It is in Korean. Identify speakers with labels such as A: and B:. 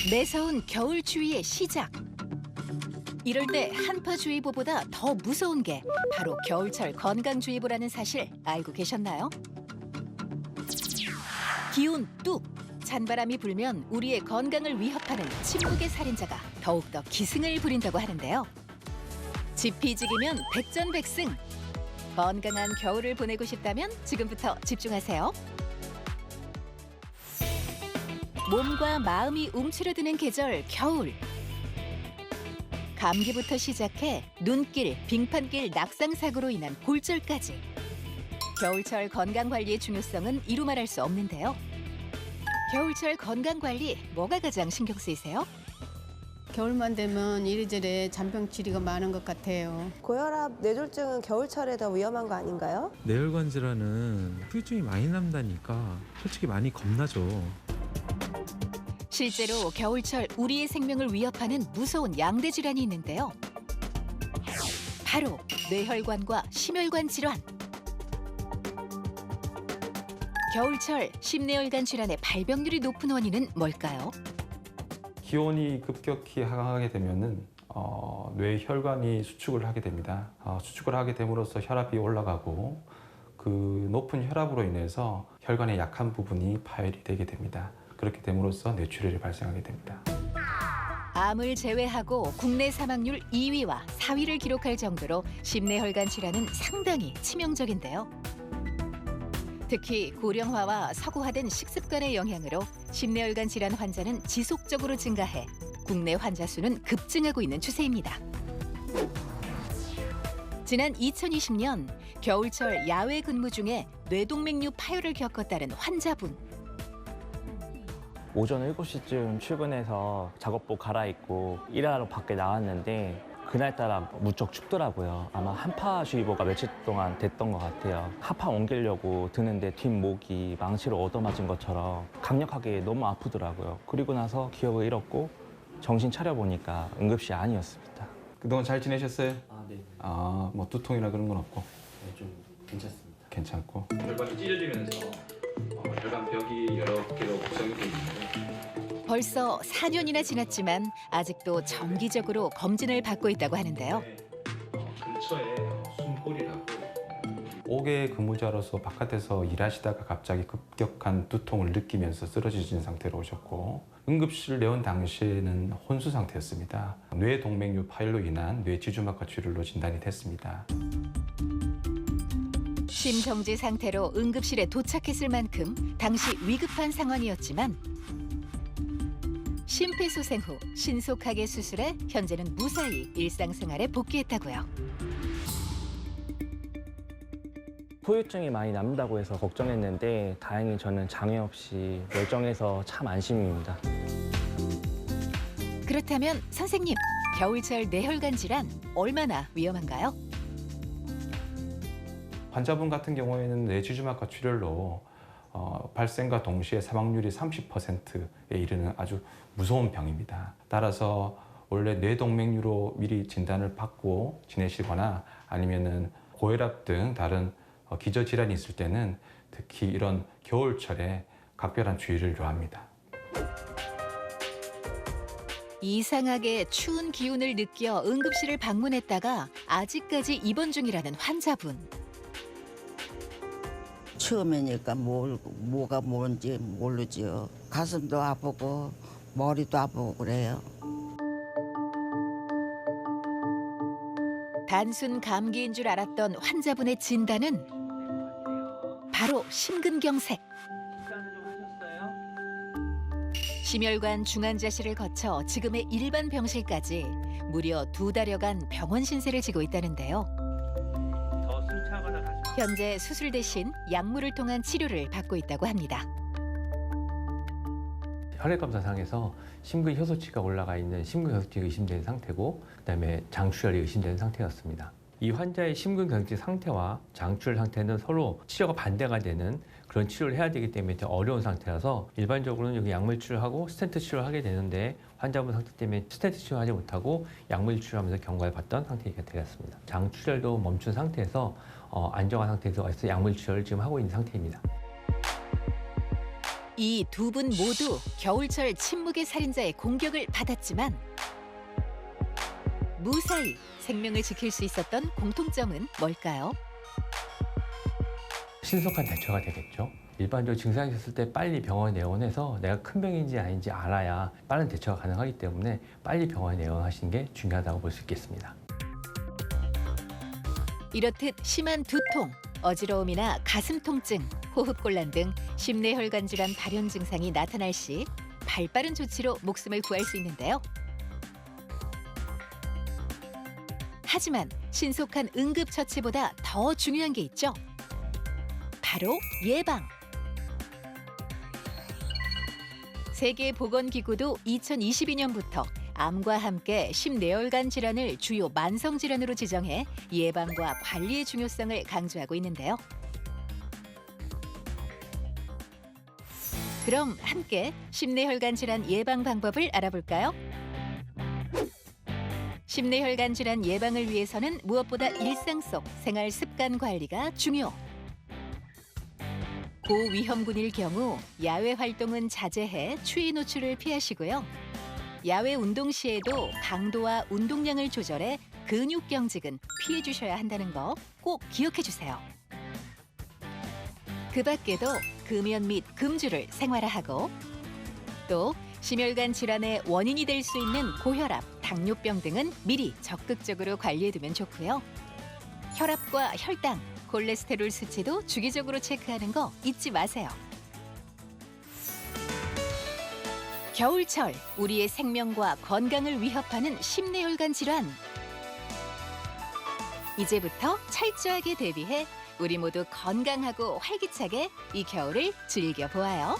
A: 매서운 겨울 추위의 시작. 이럴 때 한파주의보보다 더 무서운 게 바로 겨울철 건강주의보라는 사실 알고 계셨나요? 기온 뚝! 찬바람이 불면 우리의 건강을 위협하는 침묵의 살인자가 더욱더 기승을 부린다고 하는데요. 지피지기면 백전백승! 건강한 겨울을 보내고 싶다면 지금부터 집중하세요. 몸과 마음이 움츠러드는 계절 겨울. 감기부터 시작해 눈길, 빙판길 낙상사고로 인한 골절까지. 겨울철 건강관리의 중요성은 이루 말할 수 없는데요. 겨울철 건강관리 뭐가 가장 신경 쓰이세요?
B: 겨울만 되면 이리저리 잔병치레가 많은 것 같아요.
C: 고혈압, 뇌졸중은 겨울철에 더 위험한 거 아닌가요?
D: 뇌혈관 질환은 후유증이 많이 남다니까 솔직히 많이 겁나죠.
A: 실제로 겨울철 우리의 생명을 위협하는 무서운 양대 질환이 있는데요. 바로 뇌혈관과 심혈관 질환. 겨울철 심뇌혈관 질환의 발병률이 높은 원인은 뭘까요?
E: 기온이 급격히 하강하게 되면은 뇌혈관이 수축을 하게 됩니다. 수축을 하게 됨으로써 혈압이 올라가고 그 높은 혈압으로 인해서 혈관의 약한 부분이 파열이 되게 됩니다. 그렇게 됨으로써 뇌출혈이 발생하게 됩니다.
A: 암을 제외하고 국내 사망률 2위와 4위를 기록할 정도로 심뇌혈관 질환은 상당히 치명적인데요. 특히 고령화와 서구화된 식습관의 영향으로 심뇌혈관 질환 환자는 지속적으로 증가해 국내 환자 수는 급증하고 있는 추세입니다. 지난 2020년 겨울철 야외 근무 중에 뇌동맥류 파열을 겪었다는 환자분.
F: 오전 7시쯤 출근해서 작업복 갈아입고 일하러 밖에 나왔는데 그날따라 무척 춥더라고요. 아마 한파주의보가 며칠 동안 됐던 것 같아요. 하파 옮기려고 드는데 뒷목이 망치로 얻어맞은 것처럼 강력하게 너무 아프더라고요. 그리고 나서 기억을 잃었고 정신 차려보니까 응급실 아니었습니다.
E: 그동안 잘 지내셨어요?
F: 네.
E: 뭐 두통이나 그런 건 없고?
F: 네, 좀 괜찮습니다.
E: 괜찮고.
G: 혈관이 찢어지면서 혈관벽이 여러 개로 구성이 되어 있는데
A: 벌써 4년이나 지났지만 아직도 정기적으로 검진을 받고 있다고 하는데요.
G: 근처에 숨골이라고
E: 5개 근무자로서 바깥에서 일하시다가 갑자기 급격한 두통을 느끼면서 쓰러지신 상태로 오셨고 응급실 내원 당시에는 혼수 상태였습니다. 뇌동맥류 파열로 인한 뇌지주막하 출혈로 진단이 됐습니다.
A: 심정지 상태로 응급실에 도착했을 만큼 당시 위급한 상황이었지만 심폐소생 후 신속하게 수술해 현재는 무사히 일상생활에 복귀했다고요.
F: 후유증이 많이 남다고 해서 걱정했는데 다행히 저는 장애 없이 멀쩡해서 참 안심입니다.
A: 그렇다면 선생님, 겨울철 뇌혈관 질환 얼마나 위험한가요?
E: 환자분 같은 경우에는 뇌지주막하 출혈로 발생과 동시에 사망률이 30%에 이르는 아주 무서운 병입니다. 따라서 원래 뇌동맥류로 미리 진단을 받고 지내시거나 아니면은 고혈압 등 다른 기저질환이 있을 때는 특히 이런 겨울철에 각별한 주의를 요합니다.
A: 이상하게 추운 기운을 느껴 응급실을 방문했다가 아직까지 입원 중이라는 환자분.
H: 처음이니까 뭐가 뭔지 모르죠. 가슴도 아프고 머리도 아프고 그래요.
A: 단순 감기인 줄 알았던 환자분의 진단은 바로 심근경색. 심혈관 중환자실을 거쳐 지금의 일반 병실까지 무려 2달여간 병원 신세를 지고 있다는데요. 현재 수술 대신 약물을 통한 치료를 받고 있다고 합니다.
I: 혈액검사상에서 심근 효소치가 올라가 있는 심근경색이 의심되는 상태고 그다음에 장출혈이 의심되는 상태였습니다. 이 환자의 심근경색 상태와 장출혈 상태는 서로 치료가 반대가 되는 그런 치료를 해야 되기 때문에 더 어려운 상태라서 일반적으로는 여기 약물 치료하고 스텐트 치료를 하게 되는데 환자분 상태 때문에 스텐트 치료하지 못하고 약물 치료하면서 경과를 받던 상태가 되었습니다. 장출혈도 멈춘 상태에서 안정한 상태에서 약물 치료를 지금 하고 있는 상태입니다.
A: 이 두 분 모두 겨울철 침묵의 살인자의 공격을 받았지만 무사히 생명을 지킬 수 있었던 공통점은 뭘까요?
I: 신속한 대처가 되겠죠. 일반적으로 증상이 있었을 때 빨리 병원에 내원해서 내가 큰 병인지 아닌지 알아야 빠른 대처가 가능하기 때문에 빨리 병원에 내원하시는 게 중요하다고 볼 수 있겠습니다.
A: 이렇듯 심한 두통, 어지러움이나 가슴 통증, 호흡곤란 등 심내혈관 질환 발현 증상이 나타날 시 발빠른 조치로 목숨을 구할 수 있는데요. 하지만 신속한 응급 처치보다 더 중요한 게 있죠. 바로 예방. 세계보건기구도 2022년부터 암과 함께 심내혈관 질환을 주요 만성 질환으로 지정해 예방과 관리의 중요성을 강조하고 있는데요. 그럼 함께 심내혈관 질환 예방 방법을 알아볼까요? 심내혈관 질환 예방을 위해서는 무엇보다 일상 속 생활 습관 관리가 중요. 고위험군일 경우 야외 활동은 자제해 추위 노출을 피하시고요. 야외 운동 시에도 강도와 운동량을 조절해 근육 경직은 피해 주셔야 한다는 거 꼭 기억해 주세요. 그 밖에도 금연 및 금주를 생활화하고 또 심혈관 질환의 원인이 될 수 있는 고혈압, 당뇨병 등은 미리 적극적으로 관리해두면 좋고요. 혈압과 혈당, 콜레스테롤 수치도 주기적으로 체크하는 거 잊지 마세요. 겨울철, 우리의 생명과 건강을 위협하는 심내혈관 질환. 이제부터 철저하게 대비해 우리 모두 건강하고 활기차게 이 겨울을 즐겨보아요.